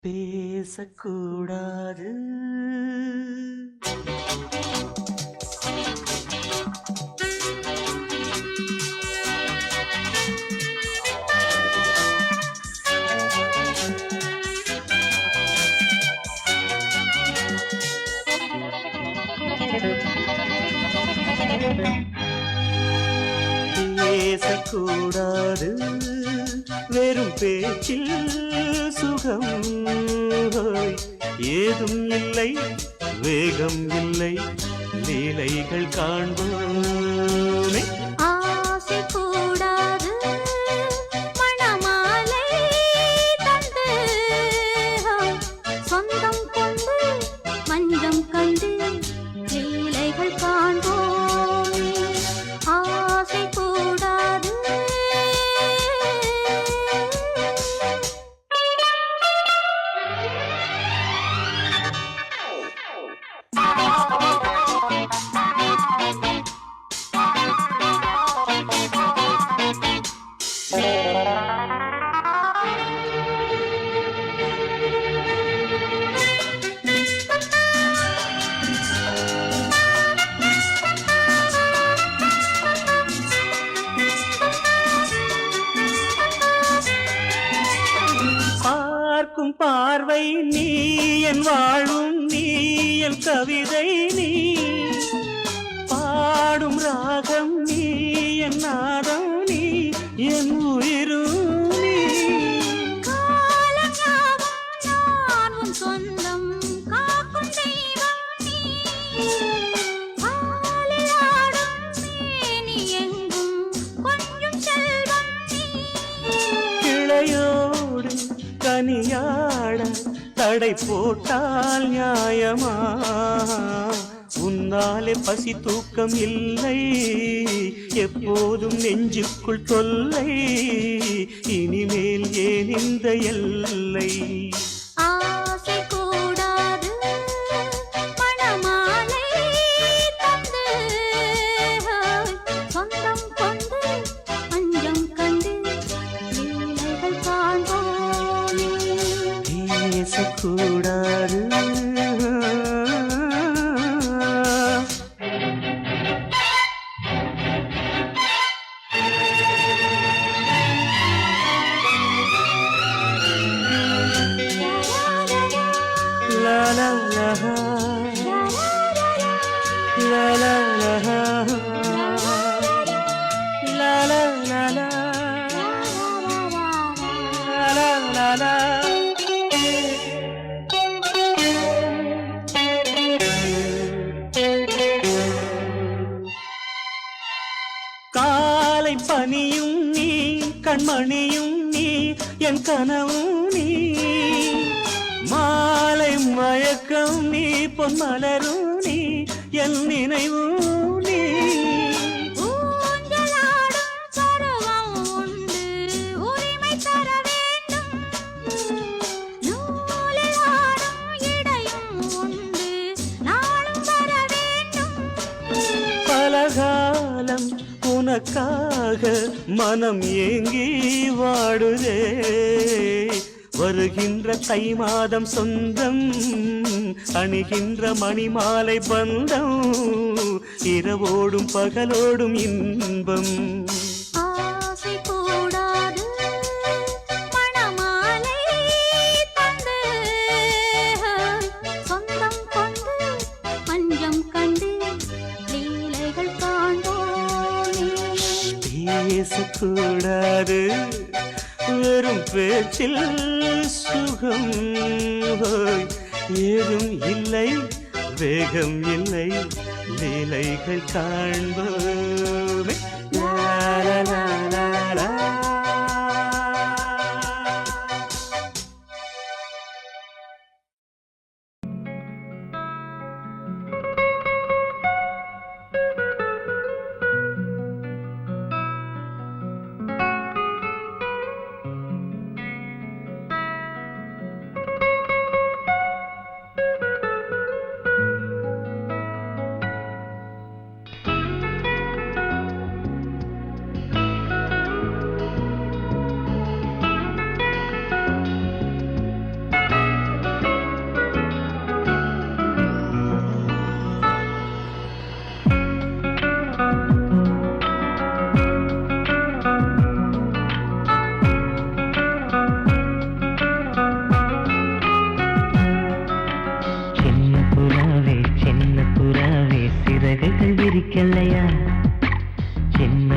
பேசக்கூடாது. பேசக்கூடாது, வெறும் பேச்சில் சுகம் ஏதும் இல்லை, வேகம் இல்லை, லீலைகள் காண்போமே. ஆசை கூடாது, மணமாலை தந்து சொந்தம் கொண்டு மஞ்சம் கண்டு லீலைகள் காண்போமே. ஆசை கூடாது. பார்க்கும் பார்வை நீ, என் வாழும் நீ, என் கவிதை நீ, பாடும் ராகம் நீ, என் நாதம் நீ, என் உயிரும் நீ. நான் உன் சொந்தம் காக்கும் தெய்வம் நீ. பாலில் ஆடும் மேனி எங்கும் கொஞ்சம் செல்வம் நீ. கிளையோடு கனியாட தடை போட்டால் நியாயமா? உன்னாலே பசி தூக்கம் இல்லை, எப்போதும் நெஞ்சுக்குள் தொல்லை, இனிமேல் ஏன் இந்த எல்லை? ஆசை கூடாது, மணமாலை தந்து சொந்தம் கொண்டு மஞ்சம் கண்டு லீலைகள் காண்போமே. பேசக்கூடாது. La la la la la la la la la la la la. காலை பனியும் நீ, கண்மணியும் நீ, என் கனவும் நீ, மாலை மயக்கம் நீ, பொன்மலரும் நீ, என் நினைவும் நீ. ஊஞ்சலாடும் பருவம் உண்டு, உரிமை தர வேண்டும். நூலில் ஆடும் இடையும் உண்டு, நாளும் வர வேண்டும். பலகாலம் உனக்காக மனம் ஏங்கி வாடுதே, வருகின்ற தை மாதம் சொந்தம், அணிகின்ற மணிமாலை பந்தம், இரவோடும் பகலோடும் இன்பம். ஆசை கூடாது, மணமாலை தந்து சொந்தம் கொண்டு மஞ்சம் கண்டு லீலைகள் காண்போமே. பேசக்கூடாது, வெறும் பேச்சில் சுகம் ஏதும் இல்லை, வேகம் இல்லை, லீலைகள் காண்போமே. லா லா லா லா லா. பிடிக்கலையா? சின்ன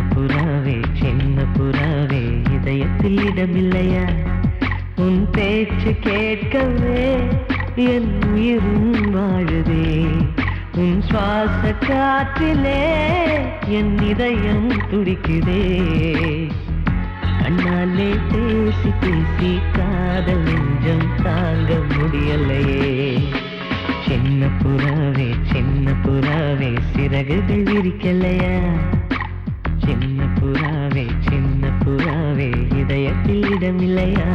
புறாவே இதயத்தில் இடமில்லையா? உன் பேச்சு கேட்கவே என் உயிரும் வாழுதே. உன் சுவாச காற்றிலே என் இதயம் துடிக்குதே. கண்ணாலே பேசி பேசி காதல் நெஞ்சம் தாங்க முடியலையே. சின்ன புறாவே சிறகுகள் விரிக்கலையா? சின்ன புறாவே இதயத்தில் இடமில்லையா?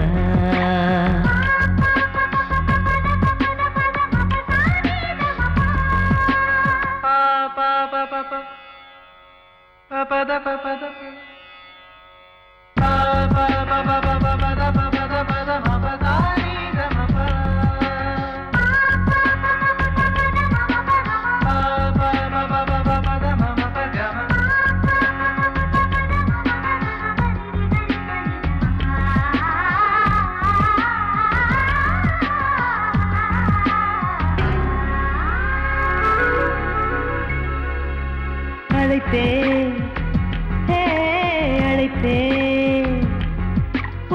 அழைத்தேன்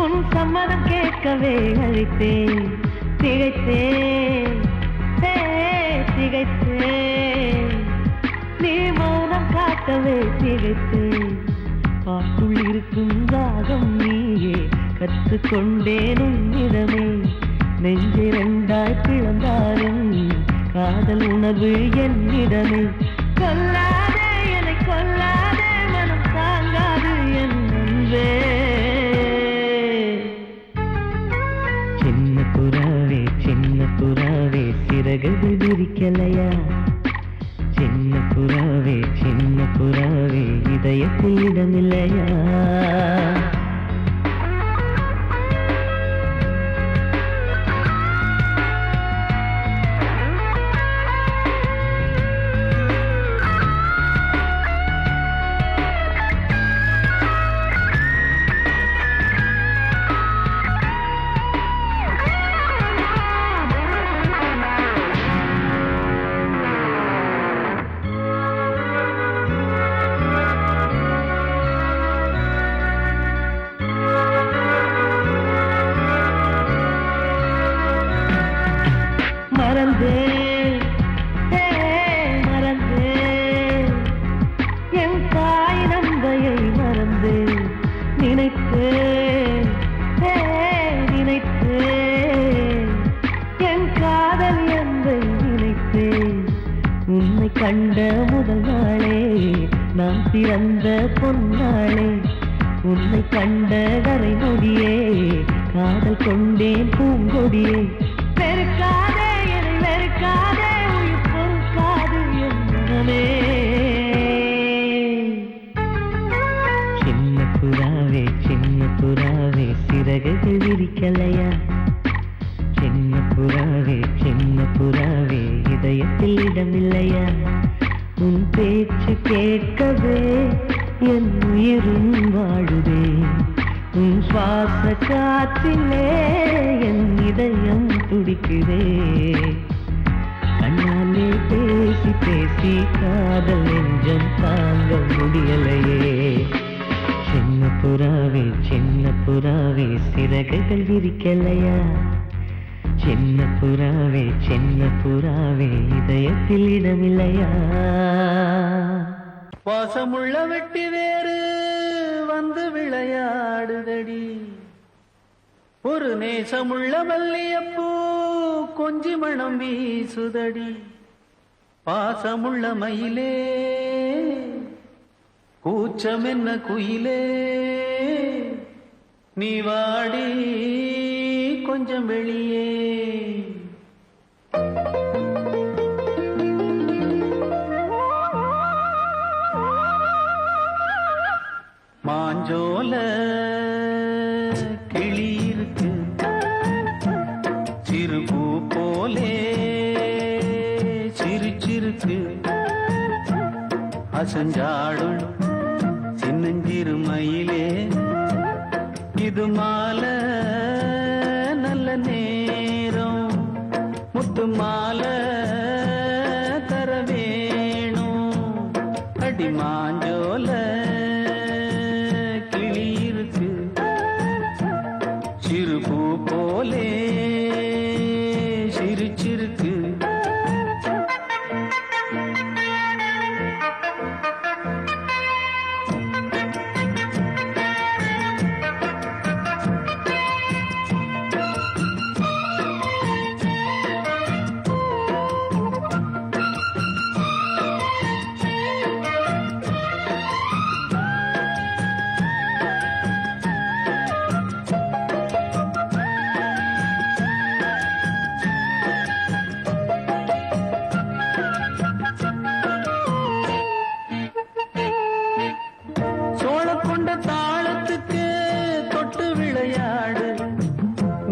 உன் சம்மதம் கேட்கவே அழைத்தேன். திகைத்தேன் நீ மௌனம் காட்டவே திகைத்தேன். பாட்டுள் இருக்கும் ராகம் நீயே கற்றுக்கொண்டேன் உன்னிடமே. நெஞ்சிரண்டாய் பிளந்தாலும் காதல் உணர்வு என்னிடமே. கொல்லாதே என்னை கொல்லாதே மனம் தாங்காது என் அன்பே. சின்ன புறாவே சிறகுகள் விரிக்கலையா? சின்ன புறாவே இதயத்தில் இடமில்லையா? மறந்தேன் என் தாய் நம்பையை மறந்தேன். நினைத்தேன் என் காதல் என்பை நினைத்தேன். உன்னை கண்ட முதல் நாளே நான் பிறந்த பொன்னாளே. உன்னை கண்ட வரை நொடியே காதல் கொண்டேன் பூங்கொடியே. வெறுக்காதே என்னை வெறுக்காதே உயிர் பொறுக்காது என் மனமே. சின்ன புறாவே சிறகுகள் விரிக்கலையா? சின்ன புறாவே இதயத்தில் இடமில்லையா? உன் பேச்சு கேட்கவே என் உயிரும் வாழுதே. உன் சுவாச காற்றிலே என் இதயம் துடிக்குதே. கண்ணாலே பேசி பேசி காதல் நெஞ்சம் தாங்க முடியலையே. சின்ன புறாவே சிறகுகள் விரிக்கலையா? சின்ன புறாவே இதயத்தில் இடமில்லையா? வாசமுள்ள வெட்டி வேறு வந்து விளையாடுதடி. ஒரு நேசமுள்ள மல்லியப்பூ கொஞ்சி மணம் வீசுதடி. பாசமுள்ள மயிலே கூச்சம் என்ன குயிலே. நீ வாடி கொஞ்சம் வெளியே. மாஞ்சோல கிளி இருக்கு சிறுபூ போலே சிரிச்சிருக்கு. அசஞ்சாடும் சின்னஞ்சிறு மயிலே இது மாலை நல்ல நேரம். முத்து மாலை தர வேணும். அடி மாஞ்சோல கிளி இருக்கு சிறு பூ போலே சிரிச்சிருக்கு சோழக்கொண்ட தாளத்துக்கு தொட்டு விளையாடு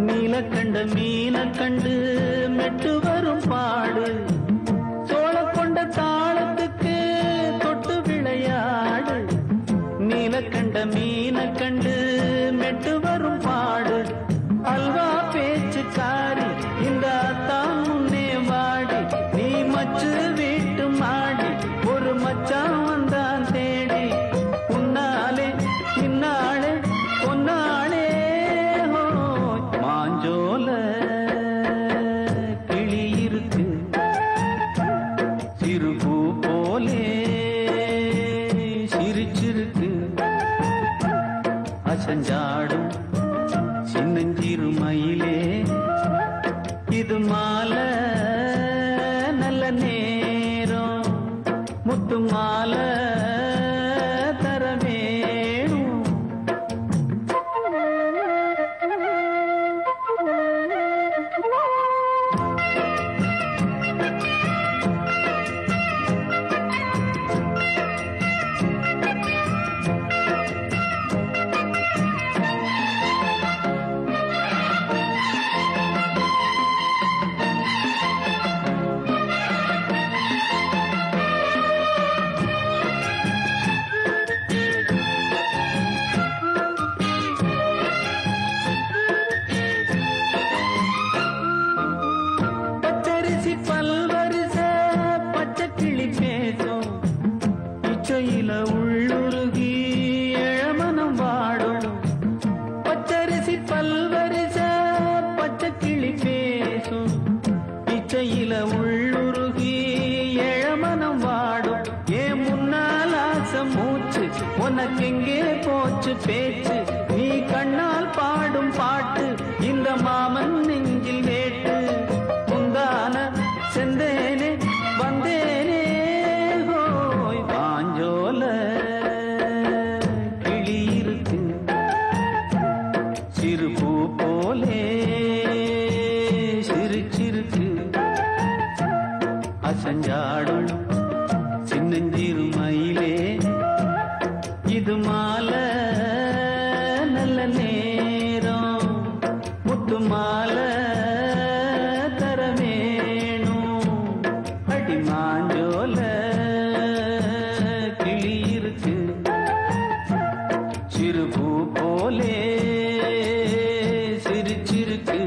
நீலக்கண்ட மீன கண்டு மெட்டு வரும் பாடு சோழக்கொண்ட தாளத்துக்கு தொட்டு விளையாடு நீலக்கண்ட மீன கண்டு மெட்டு வரும் பாடு அல்வா பேச்சுக்காரி இந்த தான் முன்னே வாடி நீ மச்சு வீட்டு மாடி ஒரு மச்சான் வந்தான் தேடி உன்னாலே இன்னாளே பொன்னாளே மாஞ்சோல கிளி இருக்கு சிறு பூ போலே சிரிச்சிருக்கு அசஞ்சாடும் சின்னஞ்சிறு மயிலே இது மாலை நல்ல நேரம் முத்து மாலை தர வேணும் பச்சரிசி பல்வரிச பச்சை கிளி பேசும் இச்சையில உள்ளுருகி இளமனம் வாடும் பச்சரிசி பல்வரிச பச்சை கிளி பேசும் இச்சையில உள்ளுருகி இளமனம் வாடும் ஏன் முன்னால் ஆசை மூச்சு உனக்கெங்கே போச்சு பேச்சு நீ கண்ணால் பாடும் பாட்டு இந்த மாமன் நெஞ்சில் வேட்டு முந்தான செந்தேனே வந்தேனே ஹோய் பாஞ்சோல கிளி இருக்கு சிறு பூ போலே சிரிச்சிருக்கு அசஞ்சாடும் சின்னஞ்சிறு மயிலே இது மாலை நல்ல நேரம் முத்து மாலை தர வேணும் அடி மாஞ்சோல கிளி இருக்கு சிறு பூ போலே சிரிச்சிருக்கு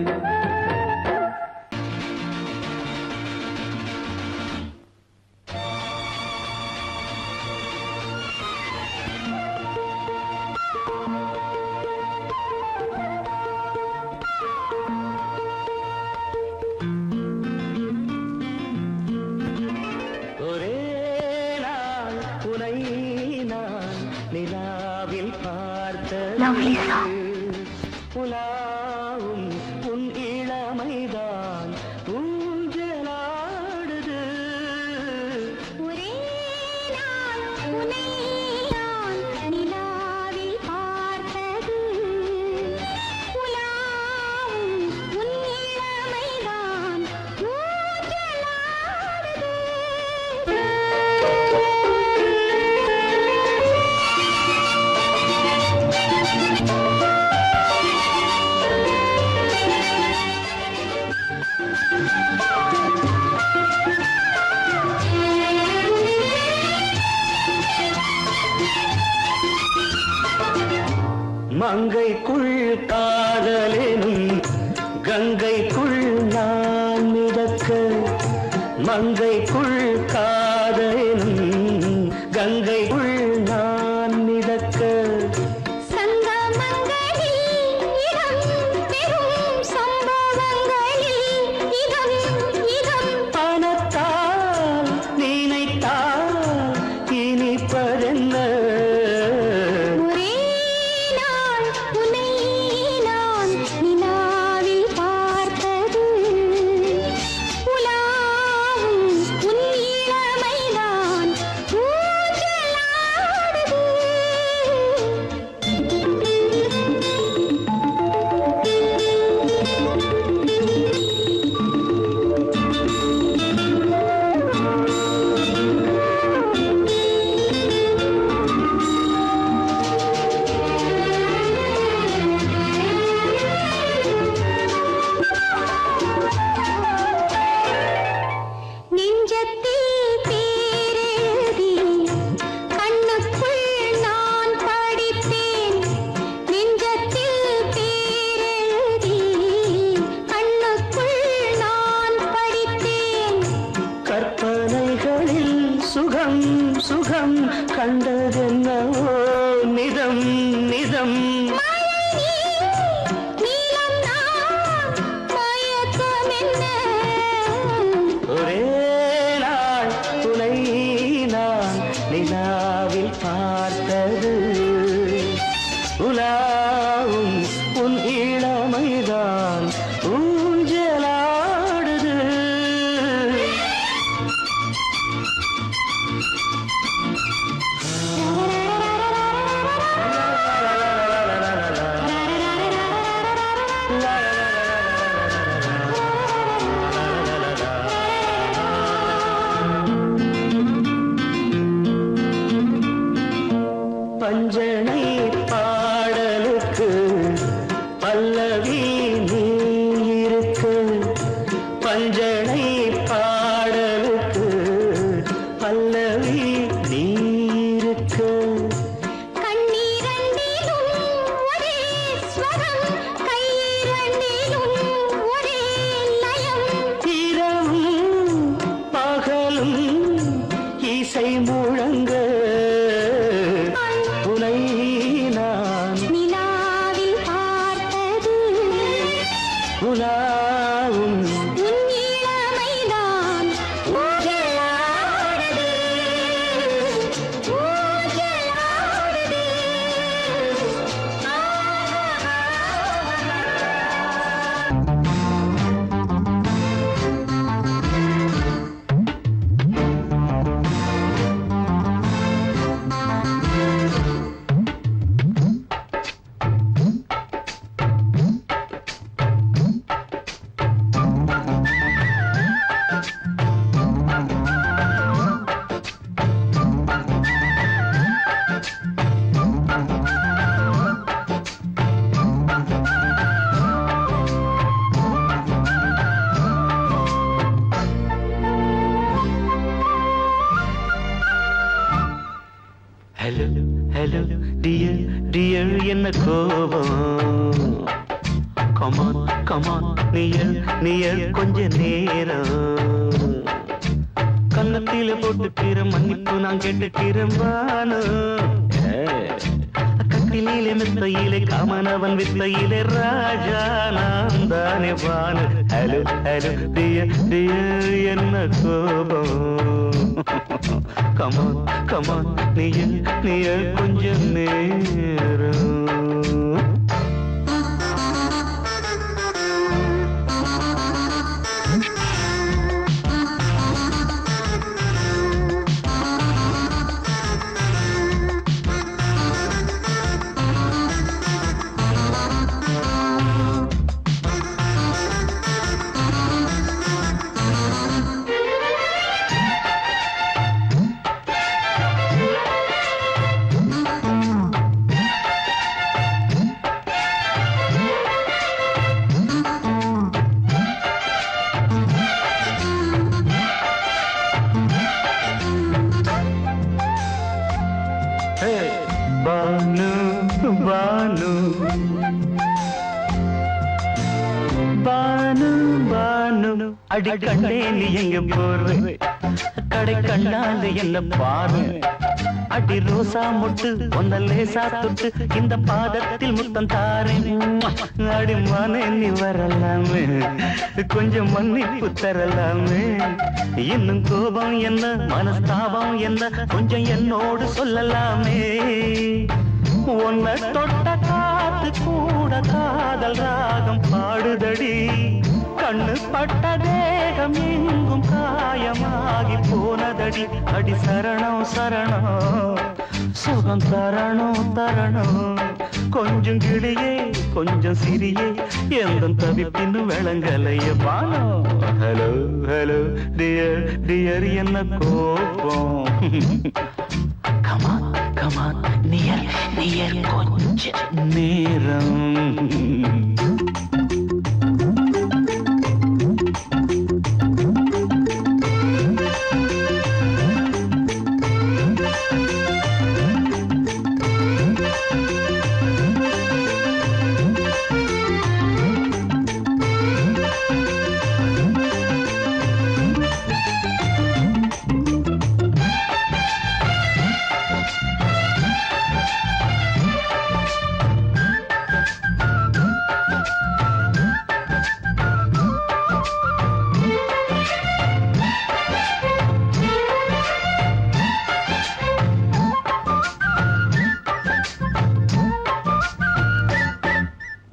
ஒரே நாள் உனை நான் நிலாவில் பார்த்தது உலாவும் உன் இளமைதான் ஊஞ்சலாடுது ஒரே நாள் உன்னை நான் நிலாவில் பார்த்தது உலாவும் உன் இளமைதான் மங்கைக்குள் காதலெனும் கங்கைக்குள் நான் மிதக்க மங்கைக்குள் காதலெனும் கங்கை கண்டதென்னவோ நிதம் நிதம் நீலம் நான் மயக்கம் என்ன ஒரே நாள் துணை நான் நிலாவில் பார்த்தது உலாவும் உன் இளமைதான் ஊஞ்சலாடுது பஞ்சனை பாடலுக்கு பல்லவி நீ இருக்கு பஞ்சனை பாடலுக்கு பல்லவி நீ இருக்கு கண்ணீரண்டிலும் ஒரே ஸ்வரம் கையிரண்டிலும் ஒரே லயம் இரவும் பகலும் இசை முழங்க உனை நான் நிலாவில் பார்த்தது உலாவும் உன் இளமைதான் ஊஞ்சலாடுது ஊஞ்சலாடுது ஹலோ ஹலோ டியர் டியர் என்ன கோபம் கமான் கமான் நியர் நியர் கொஞ்ச நேரம் கன்னத்தில போட்டுக்கிற மன்னிப்பு நான் கேட்டுக்கிறேன் பானு கட்டிலே மெத்தையிலே காமனவன் வித்தையிலே ராஜா நான் தானே Banu hello hello dear dear என்ன கோபம் கமான் கமான் நீய கொஞ்சம் நேரம் பானு பானு பானு பானு அடி கண்டே நீ எங்க போற கடை கண்ணால என்ன பாரு அடி ரோசா முட்டு ஒன்ன லேசா தொட்டு இந்த பாதத்தில் முத்தம் தாரேன் அடி மனே நீ வரலாமே கொஞ்சம் மன்னிப்பு தரலாமே இன்னும் கோபம் என்ன மனஸ்தாபம் என்ன கொஞ்சம் என்னோடு சொல்லலாமே உன்னை தொட்ட காத்து கூட காதல் ராகம் பாடுதடி கண்ணு பட்ட தேகம் எங்கும் காயமாகி போனதடி அடி சரணம் சரணம் சுகம் தரணும் தரணும் கொஞ்சம் கிளியே கொஞ்சம் சிறியே எந்த தவிப்பின்னு விளங்கலைய பானோ ஹலோ ஹலோ டியர் டியர் என்ன கோபம் கமான் கமான் நியர் நியர் கொஞ்ச நேரம்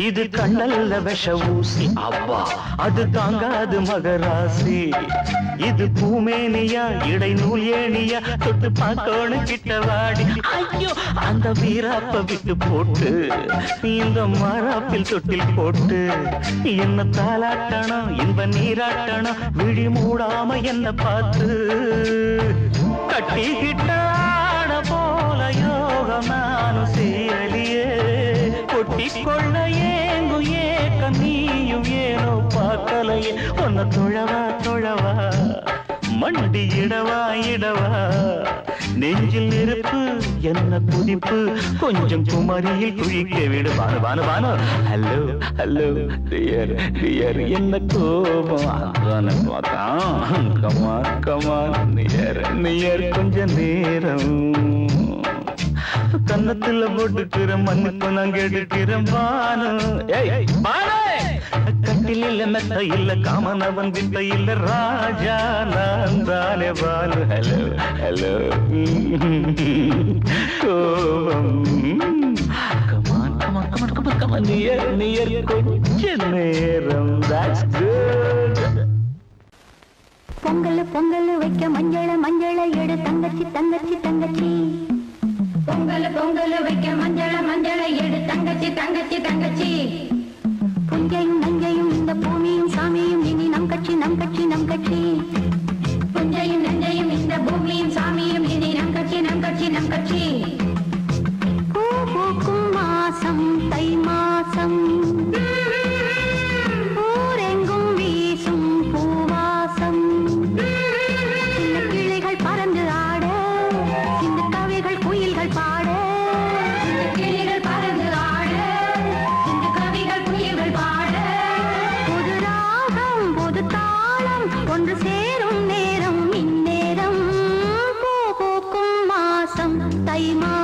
இது கண்ணல்ல விஷ ஊசி அவ்வா அது தாங்காது மகராசி இது பூமேனியா இடை நூல் ஏனியா தொட்டு பார்க்கோணு கிட்ட வாடி ஐயோ அந்த வீராப்ப விட்டு போட்டு இந்த மாறாப்பில் தொட்டில் போட்டு என்ன தாலாட்டணும் இன்ப நீராட்டணும் விழி மூடாம என்ன பார்த்து கட்டிக்கிட்டாட போல யோகம் நானும் சேரலியே கொட்டிக்கொள்ள ஏங்கு ஏக்க நீயும் ஏனோ பார்க்கலையே உன்னை தொழவா மண்டி இடவா நெஞ்சில் நெருப்பு என்ன குதிப்பு கொஞ்சம் குமரியில் குழிக்க விடு பானு ஹலோ டியர் என்ன கோபம் அதான பார்த்தான் கமான் நியர் கொஞ்ச நேரம் கன்னத்துல போட்டுக்கிற மண்ணுக்கு நான் கெடுக்கிறேன் பானு கட்டில் இல்ல மெத்த இல்ல காமனவன் வித்த இல்ல ராஜா நான் தானே பானு ஹலோ கோபம் கமான் நியர் கொஞ்ச நேரம் that's good பொங்கல் வைக்க மஞ்சள எடு தங்கச்சி பொங்கல் வைக்க மஞ்சள எடு தங்கச்சி புஞ்சையும் நஞ்சையும் இந்த பூமியும் சாமியும் இனி நம் கட்சி புஞ்சையும் நஞ்சையும் இந்த பூமியும் சாமியும் இனி நம் கட்சி பூ பூக்கும் மாசம் தை மாசம் ஊரெங்கும் வீசும் பூவாசம் சின்ன கிளிகள் பறந்து ஆட சின்ன கவிகள் குயில்கள் பாட சின்ன கிளிகள் பறந்து ஆட சின்ன கவிகள் குயில்கள் பாட புது ராகம் புது தாளம் ஒன்று சேரும் நேரம் இந்நேரம் பூ பூக்கும் மாசம் தை மாசம்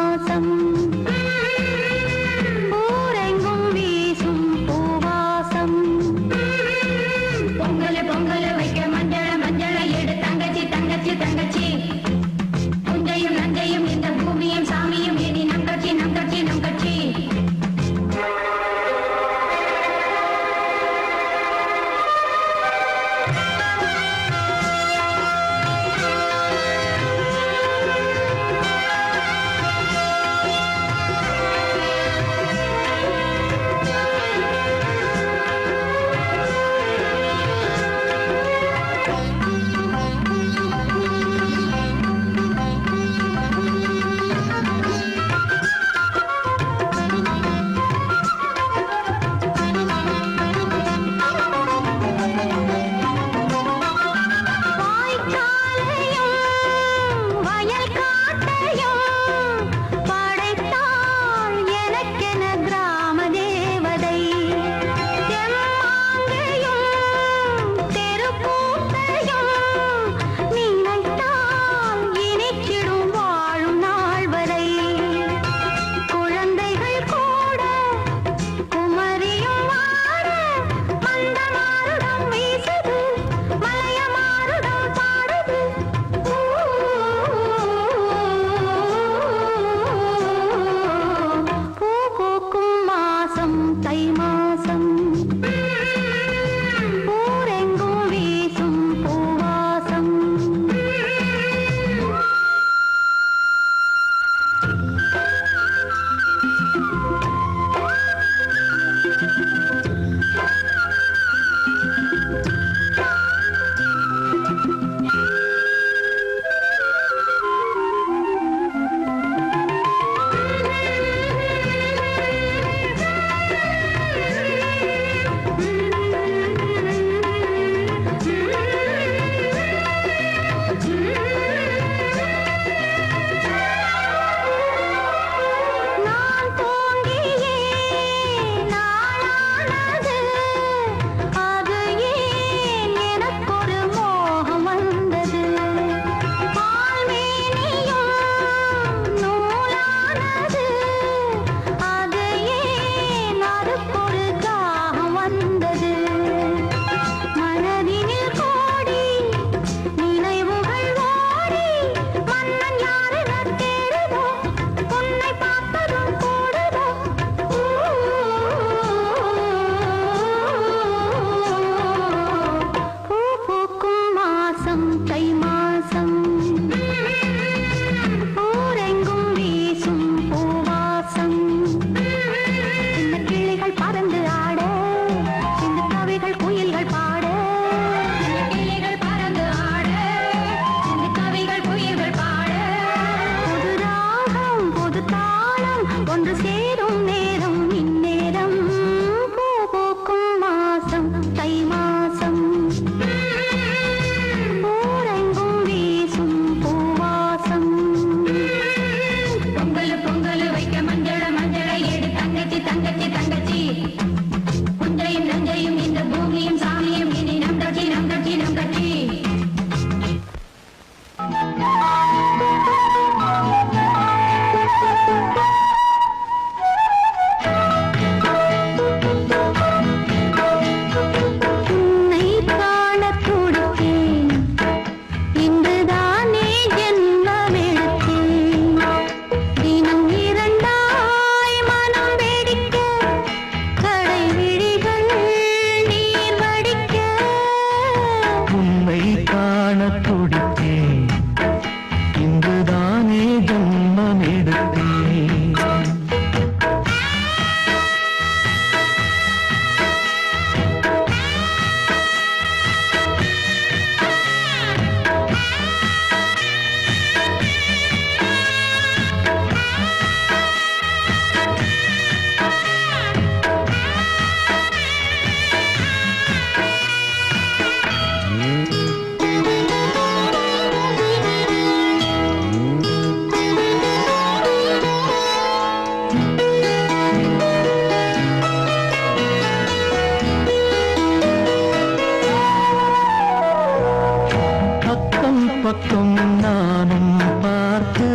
பக்கம் நானும் பார்த்து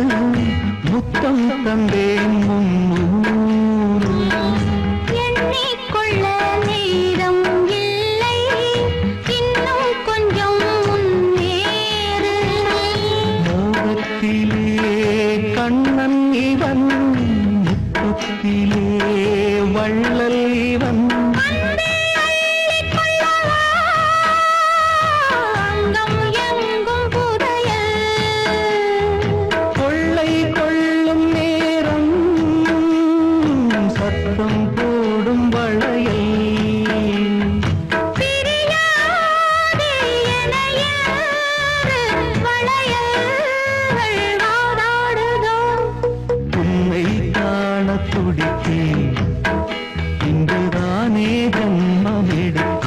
முத்தம் தந்தேன் முன்னூறு. எண்ணிக்கொள்ள நேரம் இல்லை, இன்னும் கொஞ்சம் முன்னேறு. மோகத்திலே கண்ணன் இவன், முத்தத்திலே வள்ளல் இவன். அன்பே அள்ளிக் கொள்ளவா, அங்கம் எங்கும் புதையல். கொள்ளை கொள்ளும் நேரம் சத்தம் போடும் வளையல். பிரியாதே எனையாறு வளையல்கள் வாதாடுதோ. உன்னை காண துடித்தேன், இன்றுதானே ஜன்மம் எடுத்தேன்.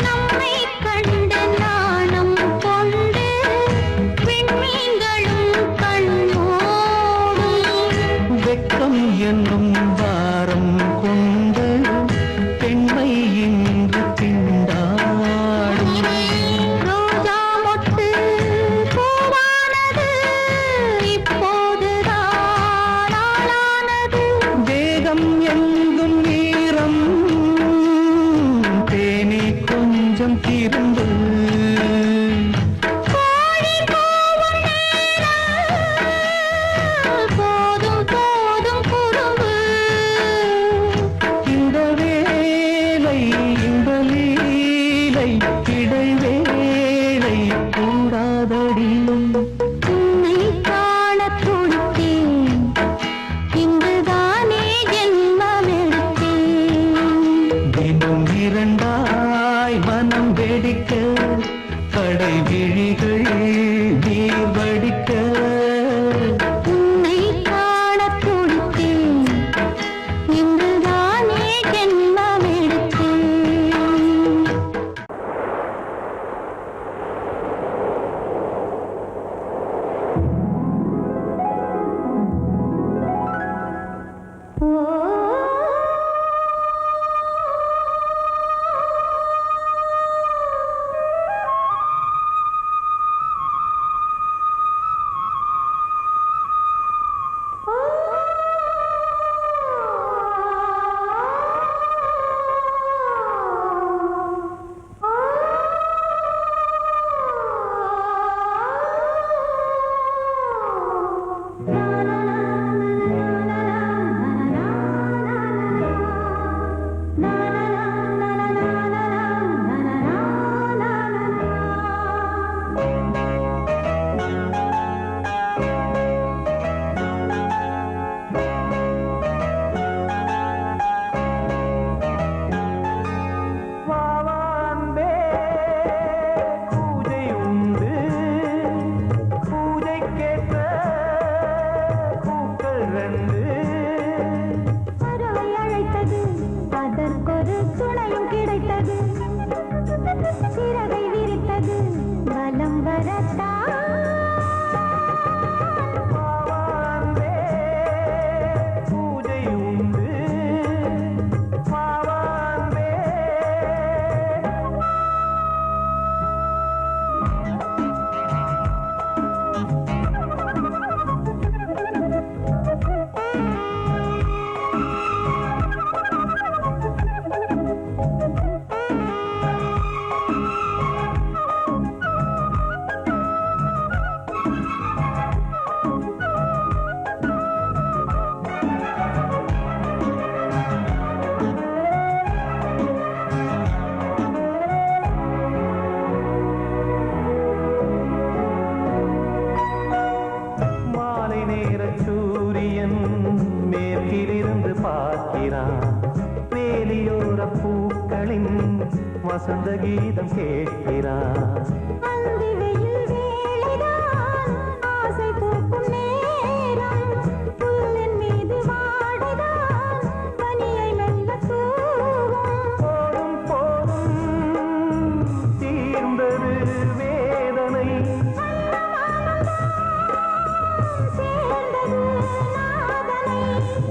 நம்மை கண்டு நாணம் கொண்டு விண்மீன்களும் கண்ணோடும். வெட்கம் என்னும் வாரம் கொண்டு பெண்மை இன்று திண்டாடும். ரோஜா மொட்டு பூவானது, இப்போதுதான் ஆளானது. வேகம் எங்கும் நீரம், தேனே கொஞ்சம் திரும்பு. கோழி கூவும் நேரம், போதும் போதும் குறும்பு. வசந்த கீதம் கேட்கிறார். அந்தி வெயில் வேளைதான் ஆசை பூக்கும் நேரம். புல்லின் மீது வாடைதான் பனியை மெல்ல தூவும். போதும் போதும் தீர்ந்தது வேதனை. சேர்ந்தது நாதனை.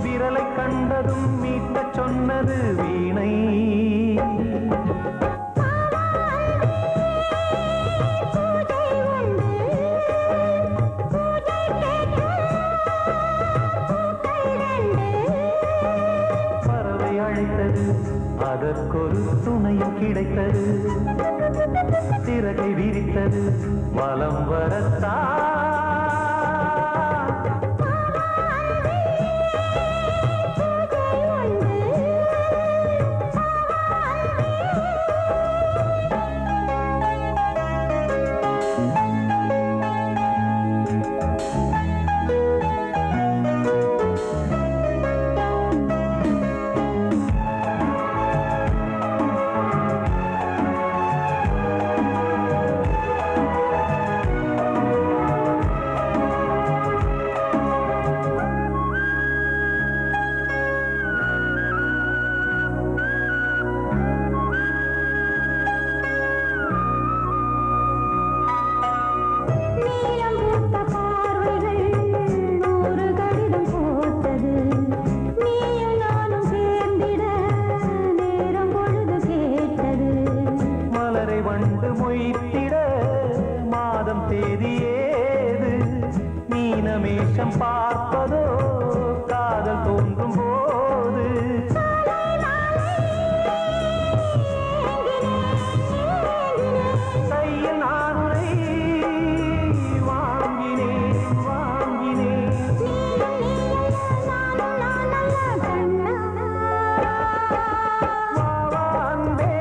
விரலை கண்டதும் மீட்டச் சொன்னது வீணை. பறவை அழைத்தது, அதற்கொரு துணையும் கிடைத்தது. சிறகை விரித்தது, வலம் வரத்தான். நீலம் பூத்த பார்வைகள் நூறு கடிதம் போட்டது. நீயும் நானும் சேர்ந்திட நேரம் பொழுது கேட்டது. மலரை வண்டு மொய்த்திட மாதம் தேதி ஏது? மீனமேஷம் பார்ப்பதோ காதல் தோன்றும் போது. கையில் நானுரை வாங்கினேன் வாங்கினேன். வாவாந்தே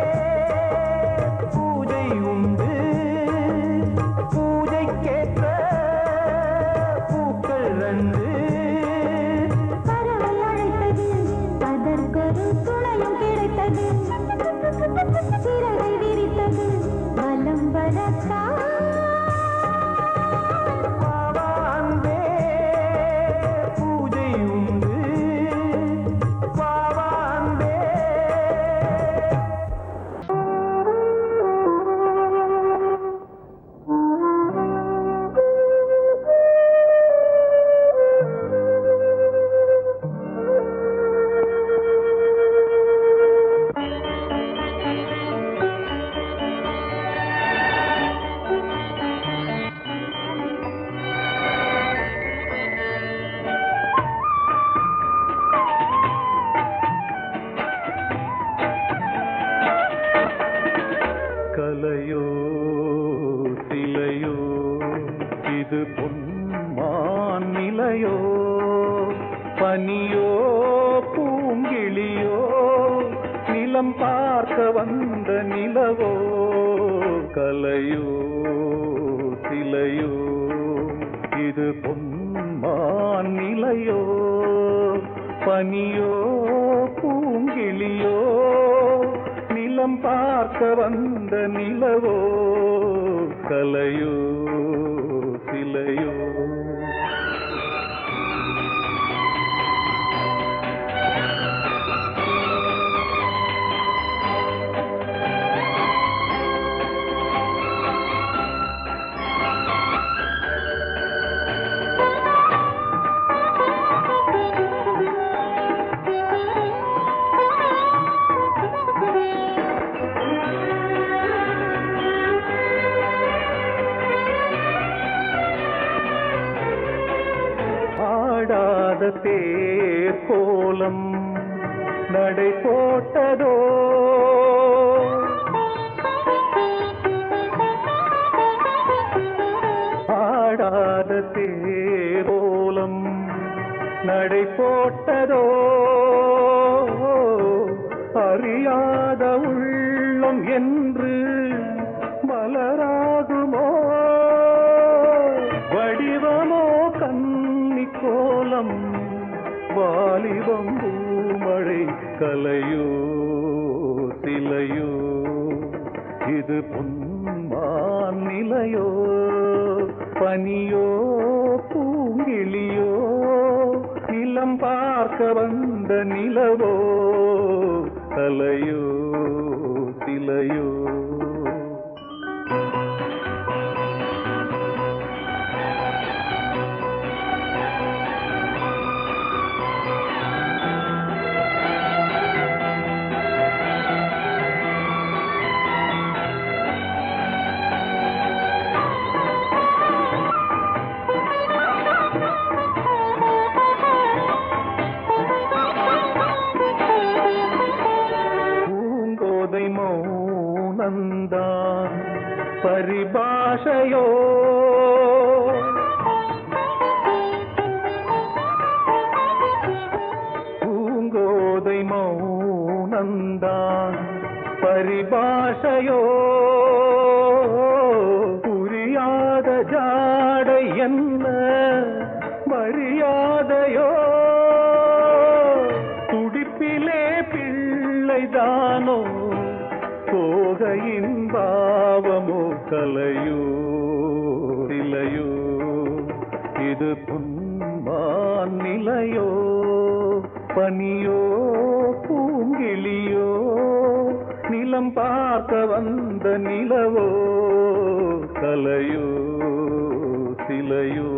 பூஜை உண்டு, பூஜைக்கேற்ற பூக்கள் ரெண்டு. பறவை அழைத்தது, அதற்கொரு துணையும் கிடைத்தது. சிறகை விரித்தது, வலம் வரத்தான். வாவாந்தே பூஜை உண்டு, வாவாந்தே. கலையோ சிலையோ இது பொன்மான் நிலையோ, பனியோ பூங்கிளியோ, நிலம் பார்க்க வந்த நிலவோ. கலையோ சிலையோ இது பொன்மான் நிலையோ, பனியோ பூங்கிளியோ, நிலம் பார்க்க வந்த நிலவோ. கலையோ சிலையோ. ஆடாத தேர் கோலம் நடை போட்டதோ, ஆடாத தேர் கோலம் நடை போட்டதோ. அறியாத உள்ளம் என்று மலராகுமோ, வடிவமோ கன்னி கோலம், வாலிபம் பூமழை. கலையோ சிலையோ இது பொன்மான் நிலையோ பனியோ பூங்கிளியோ நிலம் பார்க்க வந்த நிலவோ தலையோ சிலையோ மௌனந்தான் பரிபாஷையோ பூங்கோதை மௌனந்தான் பரிபாஷையோ புரியாத ஜாடை என்ன மரியாதையோ துடிப்பிலே பிள்ளைதானோ போகையின் பாவமோ கலையோ சிலையோ இது பொன்மான் நிலையோ பனியோ பூங்கிளியோ நிலம் பார்க்க வந்த நிலவோ கலையோ சிலையோ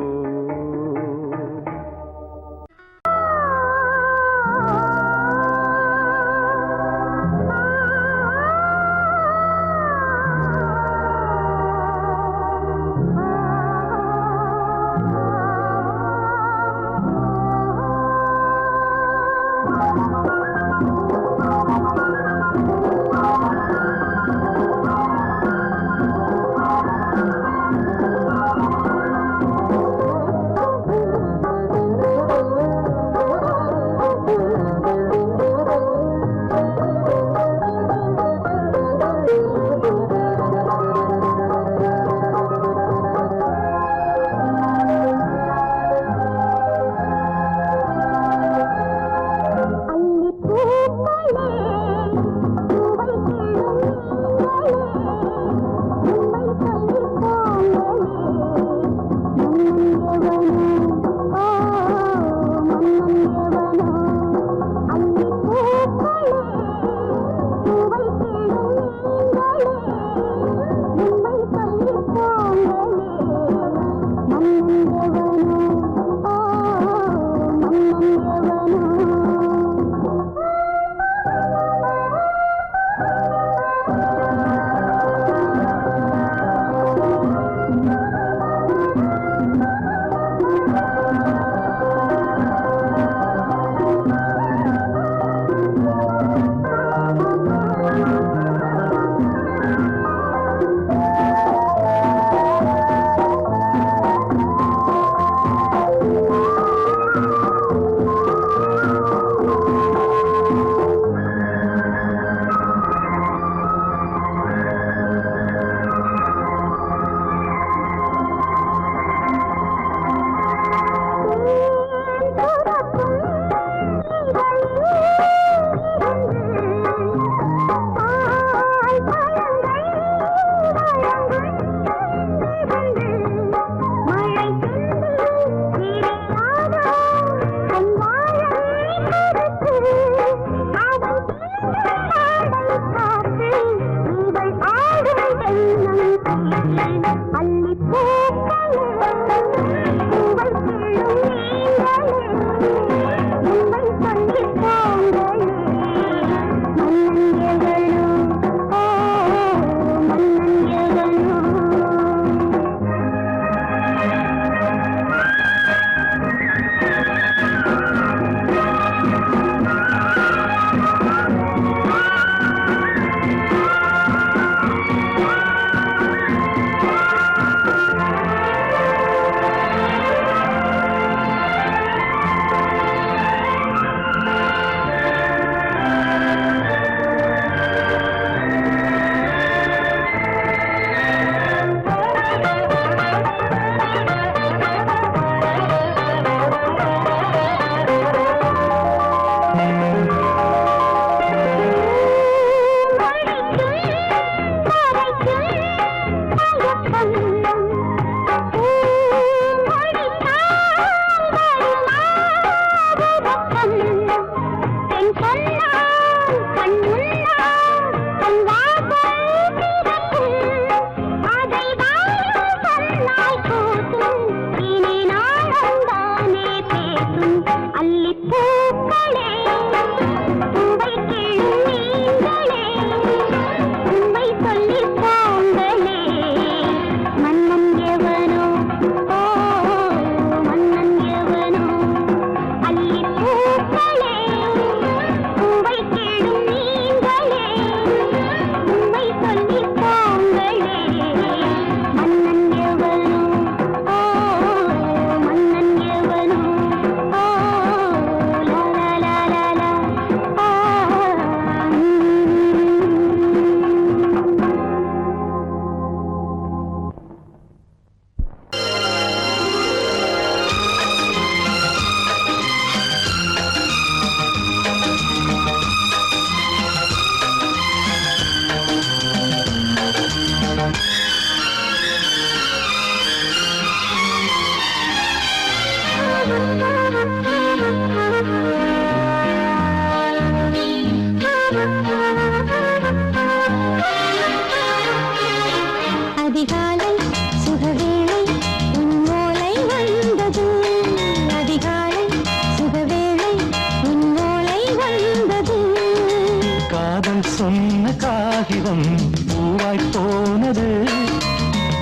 உள்ளம் பூவாய் போனது,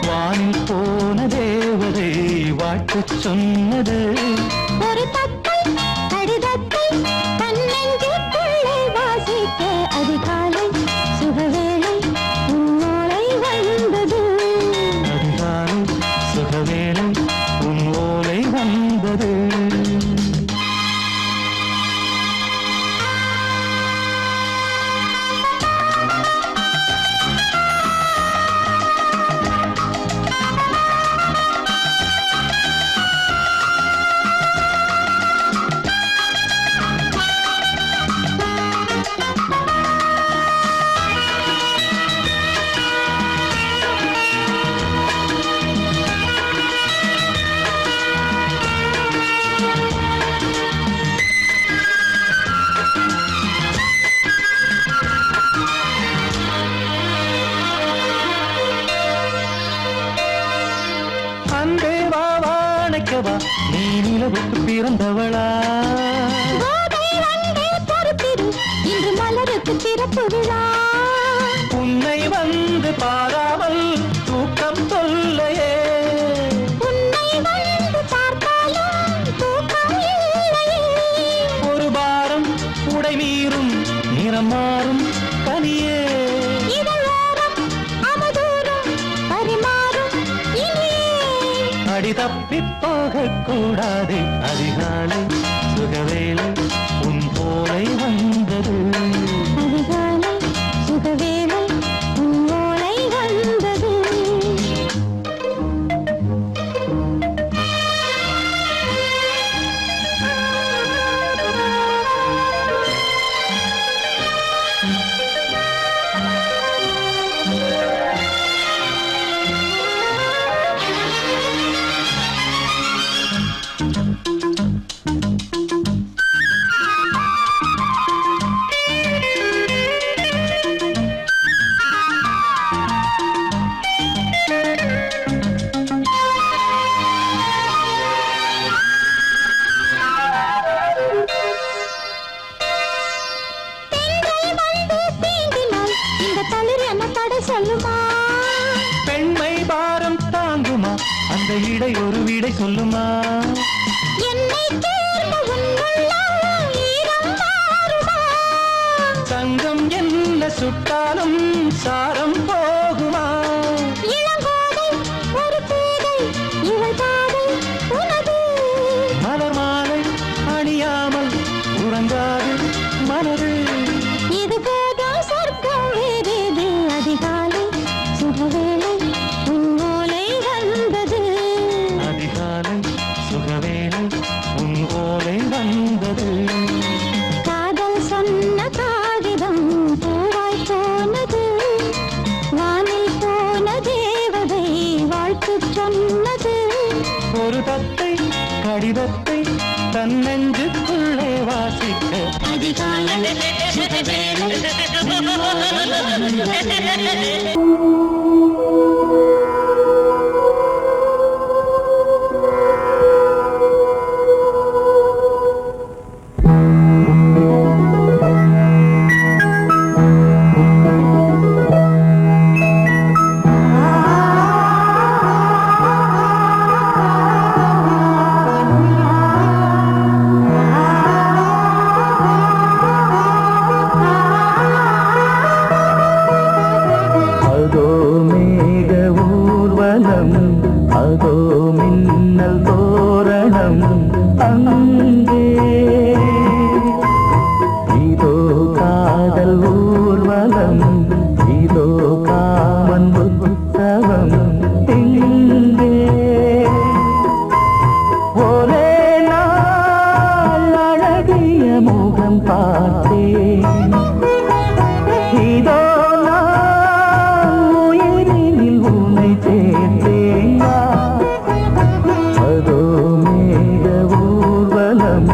வானில் போன தேவதை வாழ்த்து சொன்னது. ஒரு தத்தை கடிதத்தை தன்னெஞ்சுக்குள்ளே வாசிக்க அதிகாலை சுகவேளை உன்னோலை வந்தது. அதிகாலை சுகவேளை உன் ஓலை வந்தது. அன்பே வா வாழைக்கவா, நீ நிலவுக்கு பிறந்தவளா? கோதை வந்தே பொறுத்திரு, இன்று மலருக்கு திறப்பு விழா. உன்னை வந்து பாராமல் தூக்கம் சொல்லையே. உன்னை வந்து பார்த்தாலும் தூக்கம் இல்லையே. ஒரு பாரம் உடை மீறும் நிறம் மாறும் தனியே. இதழோரம் அவதூறும் பரிமாறும் இனியே. அடி தப்பி போகக் கூடாது. அதிகாலை சுகவேளை உன் போலை வந்தது. அதிகாலை சுகவேளை உன்னோலை வந்தது. பெண்கள் வந்து தீண்டினால் இந்த தளிர் என்ன தடை சொல்லுமா? பெண்மை பாரம் தாங்குமா? அந்த இடை ஒரு விடை சொல்லுமா? என்னை தேர்ந்த உன்னுள்ளம் ஈரம் மாறுமா? சங்கம் என்ன சுட்டாலும் சாரம் போகுமா? இளங்கோதை ஒரு பேதை இவள் பாதை உனது. மலர் மாலை அணியாமல் உறங்காது மனது. இது போதும் சொர்க்கம் வேறேது. அதிகாலை சுகவேளை உன்னோலை வந்தது. அதிகாலை சுகவேளை உன் ஓலை வந்தது. காதல் சொன்ன காகிதம் பூவாய் போனது. வானில் போன தேவதை வாழ்த்து சொன்னது. ஒரு தத்தை கடிதத்தை தன்னெஞ்சுக்குள்ளே வாசிக்க அதிகாலை சுகவேளை உன்னோலை வந்தது. அதோ மேக ஊர்வலம், அதோ மின்னல் தோரணம் அங்கே. இதோ காதல் ஊர்வலம், இதோ காமன் உற்சவம் இங்கே. ஒரே நாள் அழகிய முகம் பார்த்தேன். இதோ நான் உயிரினில் உன்னை சேர்த்தேன். அதோ மேக ஊர்வலம்,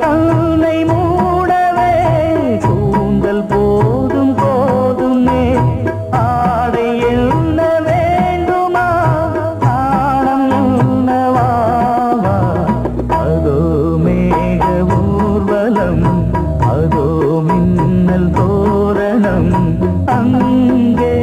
தன்னை மூடவே கூந்தல் போதும் போதுமே ஆடை என்ன வேண்டுமா ஆடம் என்னவா அதோ மேக ஊர்வலம் அதோ மின்னல் தோரணம் அங்கே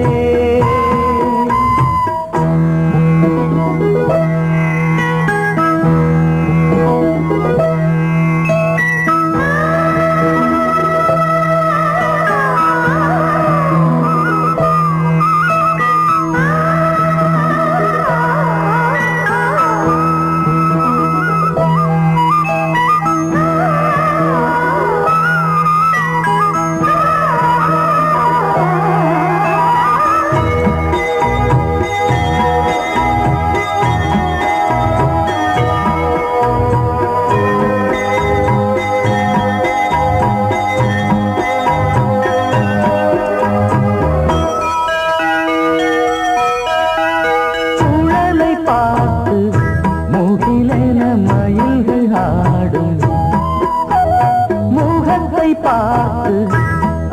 பார்த்து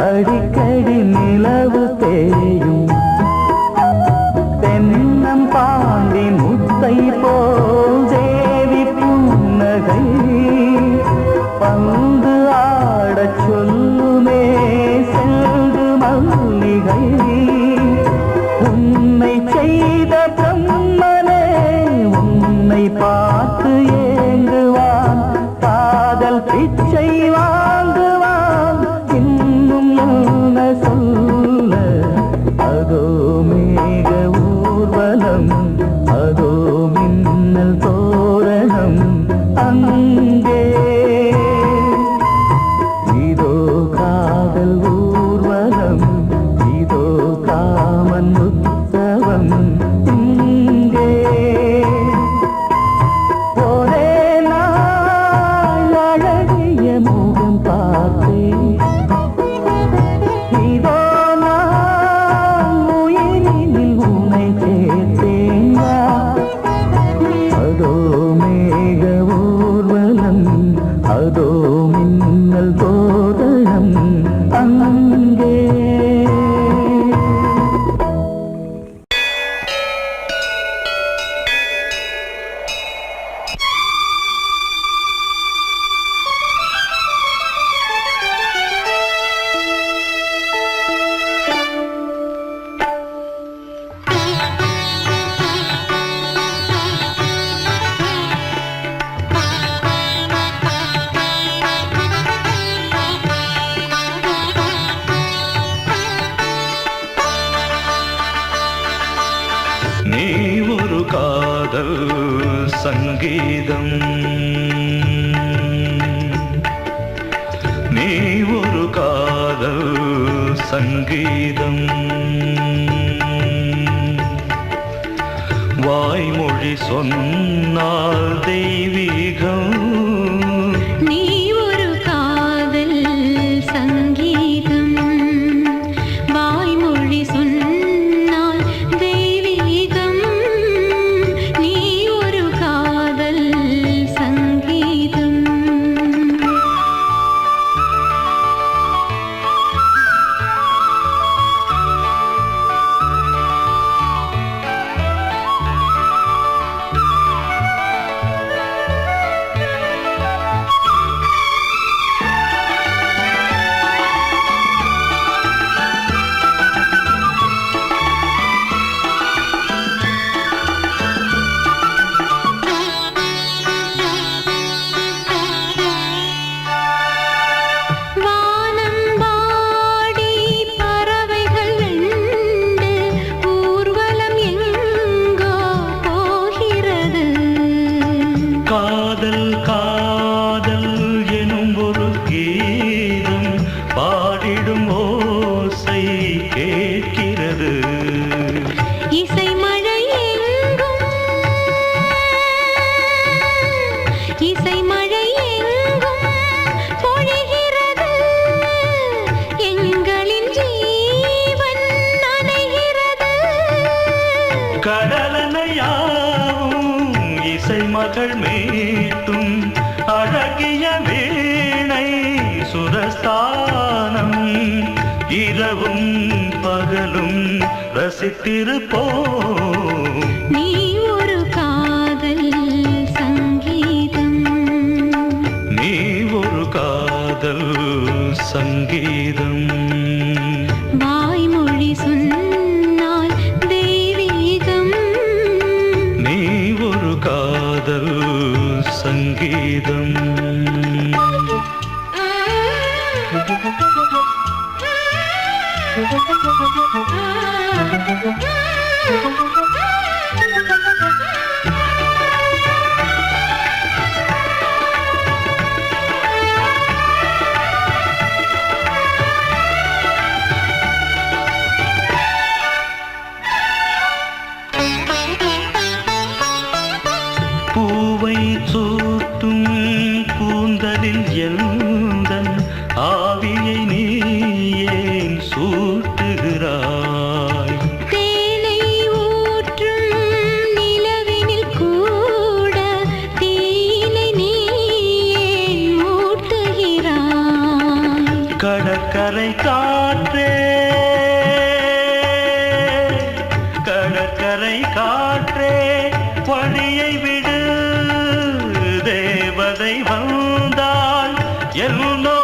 அடிக்கடி நிலவு தேயும் தென்னம் பாண்டி முத்தை போல் தேவி புன்னகை பந்து ஆடச் சொல்லுமே செல்து மல்லிகை உன்னை செய்த பிரம்மனே உன்னை பார்த்து ஏங்குவான் காதல் பிச்சை வாங்குவான் இன்னும் என்ன சொல்ல அதோ மேக ஊர்வலம் அதோ மின்னல் தோரணம் அங்கே இதோ காதல் ஊர்வலம் இதோ காமன் உற்சவம் இங்கே ஒரே நாள் அழகிய முகம் பார்த்தேன் இதோ நான் உயிரினில் உன்னை சேர்த்தேன் அதோ மேக ஊர்வலம் அதோ மின்னல் தோரணம் அங்கே நீ ஒரு காதல் சங்கீதம் நீ ஒரு காதல் சங்கீதம் வாய்மொழி சொன்னால் தெய்வீகம் நீ ஒரு காதல் சங்கீதம் வாய்மொழி சொன்னால் தெய்வீகம் நீ ஒரு காதல் சங்கீதம் வானம்பாடி பறவைகள் ரெண்டு ஊர்வலம் எங்கோ போகிறது காதல் காதல் எனும் ஒரு கீதம் பாடிடும் ஓசை கேட்கிறது இசை மழை எங்கும் இசை மழை எங்கும் பொழிகிறது எங்களின் ஜீவன் நனைகிறது கடலனையாவும் இசை மகள் மீட்டும் அழகிய தானம் இரவும் பகலும் ரசித்திருப்போம். நீ ஒரு காதல் சங்கீதம், நீ ஒரு காதல் சங்கீதம். வாய்மொழி சொன்னால் தெய்வீகம். நீ ஒரு காதல் சங்கீதம். பூவை சூட்டும் கூந்தலில் எந்தன் ஆவியை நீ ஏன் சூட்டுகிறாய்? தேனை ஊற்றும் நிலவினில் கூட தீனை நீ ஏன் மூட்டுகிறாய்? கடற்கரை காற்றே, கடற்கரை காற்றே வழியை விடு. தேவதை வந்தால் என்னோ